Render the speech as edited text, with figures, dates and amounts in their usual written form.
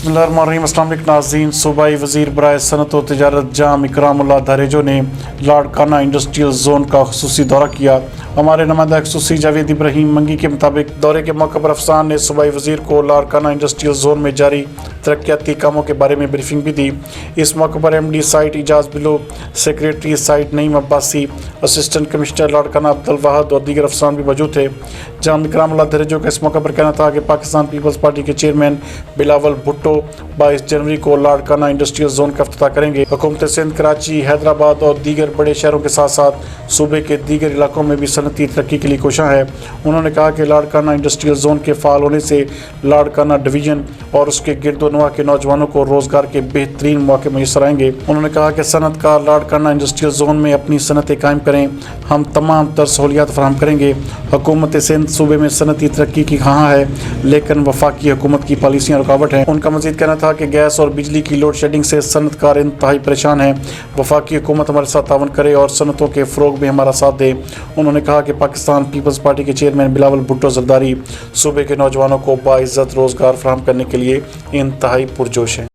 बिस्मिल्लाहिर्रहमानिर्रहीम। अस्सलाम वालेकुम नाज़रीन। सूबाई वज़ीर बराए सनत व तिजारत जाम इकरामुल्लाह दारेजो ने लाड़काना इंडस्ट्रियल जोन का खुसूसी दौरा किया। हमारे नुमाइंदा खुसूसी जावेद इब्राहिम मंगी के मुताबिक दौरे के मौके पर अफसरान ने सूबाई वज़ीर को लाड़काना इंडस्ट्रियल जोन में जारी तरक्याती कामों के बारे में ब्रीफिंग भी दी। इस मौके पर MD SITE Ijaz Bilo, secretary SITE Naeem Abbasi, assistant commissioner Larkana Abdul Wahid और दीगर अफसरान भी मौजूद थे। जाम इकरामुल्लाह दारेजो का इस मौके पर कहना था कि पाकिस्तान पीपल्स पार्टी के चेयरमैन बिलावल भुट्टो 22 जनवरी को लाड़काना इंडस्ट्रियल जोन का इफ्तिताह करेंगे। हुकूमत सिंध कराची, हैदराबाद और दीगर बड़े शहरों के साथ साथ सूबे के दीगर इलाकों में भी सनती तरक्की के लिए कोशिश है। उन्होंने कहा कि लाड़काना इंडस्ट्रियल जोन के फ़ाल होने से लाड़काना डिवीज़न और उसके गिरदोनवा के नौजवानों को रोज़गार के बेहतरीन मौके मैसर आएंगे। उन्होंने कहा कि सनतकार लाड़काना इंडस्ट्रियल जोन में अपनी सनतें कायम करें, हम तमाम तर सहूलियात फराहम करेंगे। हुकूमत सिंध सूबे में सनती तरक्की की ख़्वाह है, लेकिन वफाकी हुकूमत की पॉलिसियाँ रुकावट हैं। उनका मज़ीद कहना था कि गैस और बिजली की लोड शेडिंग से सनतकार इंतहाई परेशान हैं। वफाकी हुकूमत हमारे साथ तावन करे और सनतों के फ़रोग में हमारा साथ दे। उन्होंने कहा कि पाकिस्तान पीपल्स पार्टी के चेयरमैन बिलावल भुट्टो ज़रदारी सूबे के नौजवानों को बाइज़्ज़त रोज़गार फराहम करने के लिए इंतहाई पुरजोश हैं।